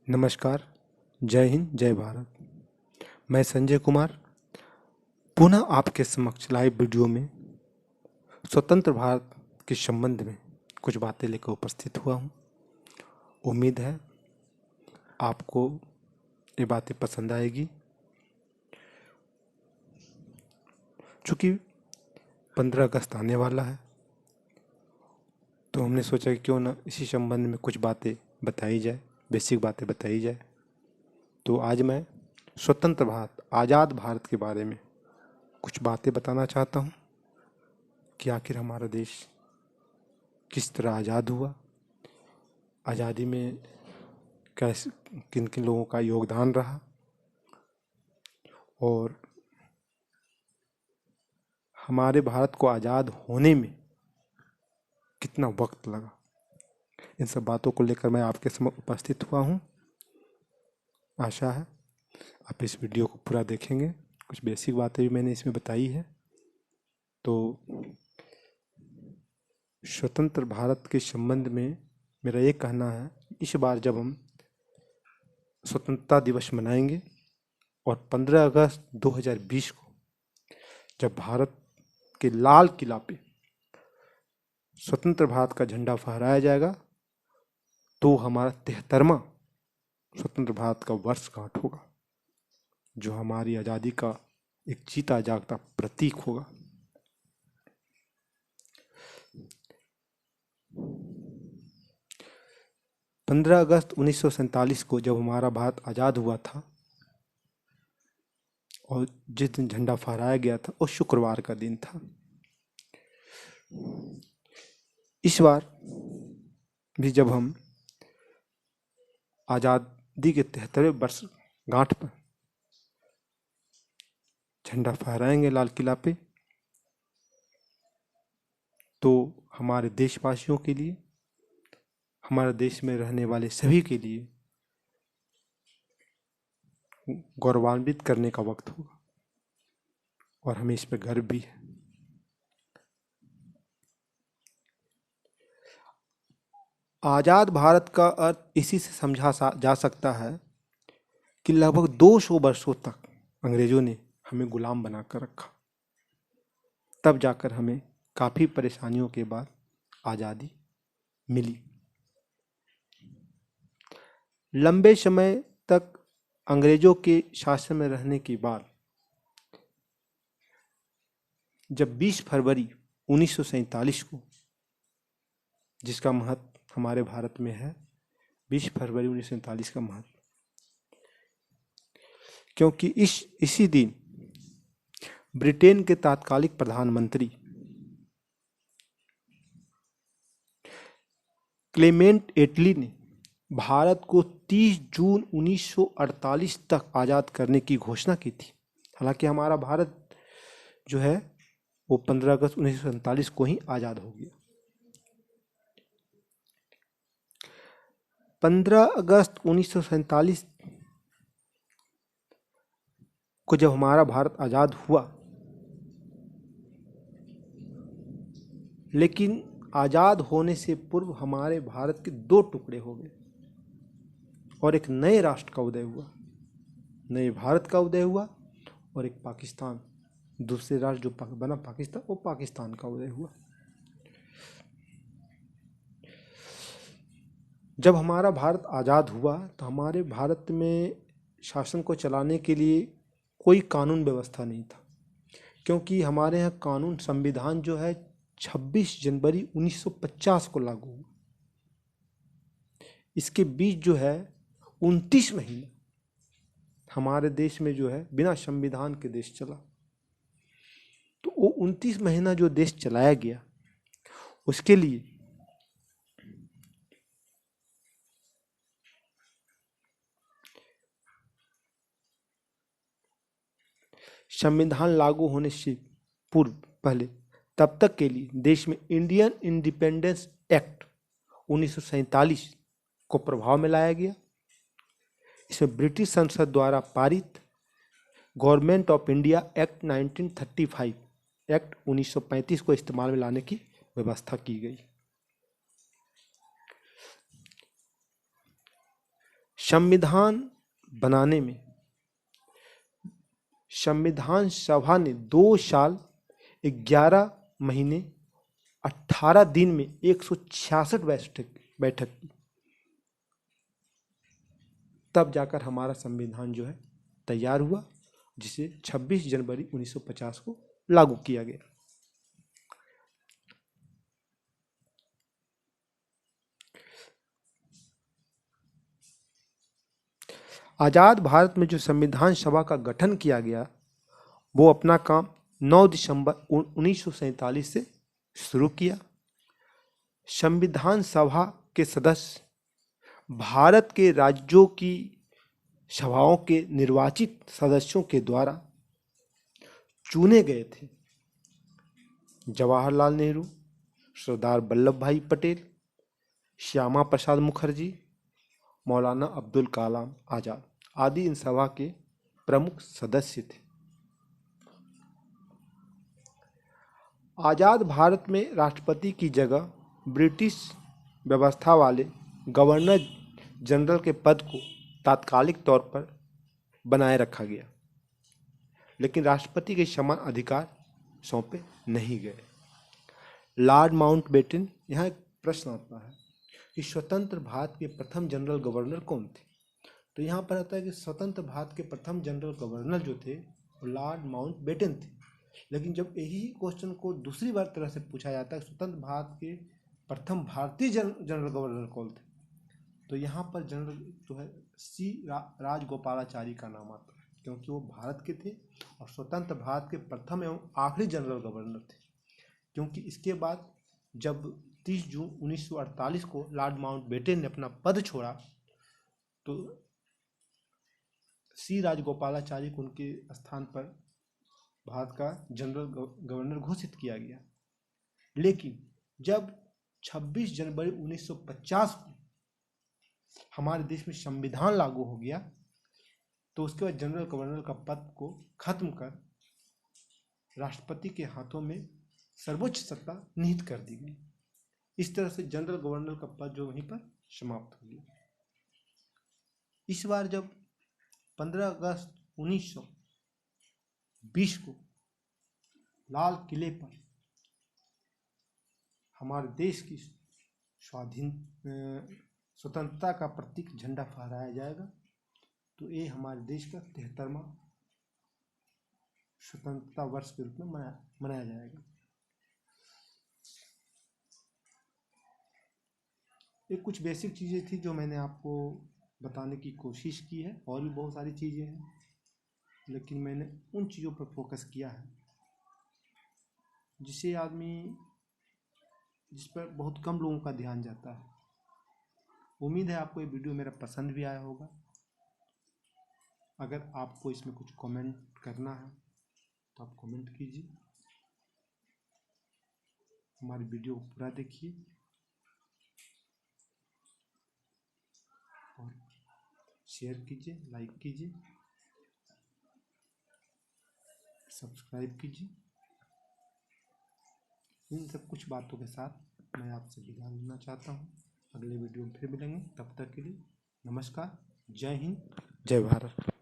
नमस्कार। जय हिंद, जय भारत। मैं संजय कुमार पुनः आपके समक्ष लाइव वीडियो में स्वतंत्र भारत के संबंध में कुछ बातें लेकर उपस्थित हुआ हूँ। उम्मीद है आपको ये बातें पसंद आएगी। चूँकि 15 अगस्त आने वाला है तो हमने सोचा कि क्यों ना इसी संबंध में कुछ बातें बताई जाए, बेसिक बातें बताई जाए। तो आज मैं स्वतंत्र भारत, आज़ाद भारत के बारे में कुछ बातें बताना चाहता हूँ कि आखिर हमारा देश किस तरह आज़ाद हुआ, आज़ादी में कैसे किन किन लोगों का योगदान रहा और हमारे भारत को आज़ाद होने में कितना वक्त लगा। इन सब बातों को लेकर मैं आपके समक्ष उपस्थित हुआ हूँ। आशा है आप इस वीडियो को पूरा देखेंगे। कुछ बेसिक बातें भी मैंने इसमें बताई है। तो स्वतंत्र भारत के संबंध में मेरा ये कहना है, इस बार जब हम स्वतंत्रता दिवस मनाएंगे और 15 अगस्त 2020 को जब भारत के लाल किला पे स्वतंत्र भारत का झंडा फहराया जाएगा तो हमारा 73वां स्वतंत्र भारत का वर्षगांठ होगा, जो हमारी आज़ादी का एक जीता जागता प्रतीक होगा। पंद्रह अगस्त 1947 को जब हमारा भारत आज़ाद हुआ था और जिस दिन झंडा फहराया गया था वो शुक्रवार का दिन था। इस बार भी जब हम आज़ादी के 73वें वर्षगांठ पर झंडा फहराएंगे लाल किला पे, तो हमारे देशवासियों के लिए, हमारे देश में रहने वाले सभी के लिए गौरवान्वित करने का वक्त होगा और हमें इस पर गर्व भी है। आज़ाद भारत का अर्थ इसी से समझा जा सकता है कि लगभग 200 वर्षों तक अंग्रेजों ने हमें गुलाम बनाकर रखा, तब जाकर हमें काफ़ी परेशानियों के बाद आज़ादी मिली। लंबे समय तक अंग्रेजों के शासन में रहने के बाद जब 20 फरवरी 1947 को, जिसका महत्व हमारे भारत में है, 20 फरवरी 1947 का महत्व, क्योंकि इसी दिन ब्रिटेन के तात्कालिक प्रधानमंत्री क्लेमेंट एटली ने भारत को 30 जून 1948 तक आज़ाद करने की घोषणा की थी। हालांकि हमारा भारत जो है वो 15 अगस्त 1947 को ही आज़ाद हो गया। 15 अगस्त 1947 को जब हमारा भारत आज़ाद हुआ, लेकिन आज़ाद होने से पूर्व हमारे भारत के 2 टुकड़े हो गए और एक नए राष्ट्र का उदय हुआ, नए भारत का उदय हुआ और एक पाकिस्तान, दूसरे राष्ट्र जो बना पाकिस्तान, वो पाकिस्तान का उदय हुआ। जब हमारा भारत आज़ाद हुआ तो हमारे भारत में शासन को चलाने के लिए कोई कानून व्यवस्था नहीं था, क्योंकि हमारे यहाँ कानून, संविधान जो है 26 जनवरी 1950 को लागू हुआ। इसके बीच जो है 29 महीने हमारे देश में जो है बिना संविधान के देश चला। तो वो 29 महीना जो देश चलाया गया, उसके लिए संविधान लागू होने से पूर्व पहले तब तक के लिए देश में इंडियन इंडिपेंडेंस एक्ट 1947 को प्रभाव में लाया गया। इसमें ब्रिटिश संसद द्वारा पारित government of India act 1935 act 1935 को इस्तेमाल में लाने की व्यवस्था की गई। संविधान बनाने में संविधान सभा ने 2 साल 11 महीने 18 दिन में 166 बैठक की, तब जाकर हमारा संविधान जो है तैयार हुआ, जिसे 26 जनवरी 1950 को लागू किया गया। आज़ाद भारत में जो संविधान सभा का गठन किया गया, वो अपना काम 9 दिसंबर 1947 से शुरू किया। संविधान सभा के सदस्य भारत के राज्यों की सभाओं के निर्वाचित सदस्यों के द्वारा चुने गए थे। जवाहरलाल नेहरू, सरदार वल्लभ भाई पटेल, श्यामा प्रसाद मुखर्जी, मौलाना अब्दुल कलाम आज़ाद आदि इन सभा के प्रमुख सदस्य थे। आज़ाद भारत में राष्ट्रपति की जगह ब्रिटिश व्यवस्था वाले गवर्नर जनरल के पद को तात्कालिक तौर पर बनाए रखा गया, लेकिन राष्ट्रपति के समान अधिकार सौंपे नहीं गए। लॉर्ड माउंटबेटन, यहाँ एक प्रश्न आता है कि स्वतंत्र भारत के प्रथम जनरल गवर्नर कौन थे? तो यहाँ पर आता है कि स्वतंत्र भारत के प्रथम जनरल गवर्नर जो थे वो लॉर्ड माउंटबेटन थे। लेकिन जब यही क्वेश्चन को दूसरी बार तरह से पूछा जाता है स्वतंत्र भारत के प्रथम भारतीय जनरल गवर्नर कौन थे, तो यहाँ पर जनरल जो है सी राजगोपालाचारी का नाम आता है, क्योंकि वो भारत के थे और स्वतंत्र भारत के प्रथम एवं आखिरी जनरल गवर्नर थे। क्योंकि इसके बाद जब 30 जून 1948 को लॉर्ड माउंटबेटन ने अपना पद छोड़ा, तो सी राजगोपालाचारी को उनके स्थान पर भारत का जनरल गवर्नर घोषित किया गया। लेकिन जब 26 जनवरी 1950 को हमारे देश में संविधान लागू हो गया, तो उसके बाद जनरल गवर्नर का पद को खत्म कर राष्ट्रपति के हाथों में सर्वोच्च सत्ता निहित कर दी गई। इस तरह से जनरल गवर्नर का पद जो वहीं पर समाप्त हो गया। इस बार जब 15 अगस्त 1920 को लाल किले पर हमारे देश की स्वतंत्रता का प्रतीक झंडा फहराया जाएगा, तो ये हमारे देश का 73वां स्वतंत्रता वर्ष के रूप में मनाया जाएगा। ये कुछ बेसिक चीज़ें थी जो मैंने आपको बताने की कोशिश की है, और भी बहुत सारी चीज़ें हैं, लेकिन मैंने उन चीज़ों पर फोकस किया है जिस पर बहुत कम लोगों का ध्यान जाता है। उम्मीद है आपको ये वीडियो मेरा पसंद भी आया होगा। अगर आपको इसमें कुछ कमेंट करना है तो आप कमेंट कीजिए। हमारी वीडियो को पूरा देखिए और शेयर कीजिए, लाइक कीजिए, सब्सक्राइब कीजिए। इन सब कुछ बातों के साथ मैं आपसे विदा लेना चाहता हूँ। अगले वीडियो में फिर मिलेंगे, तब तक के लिए नमस्कार, जय हिंद, जय भारत।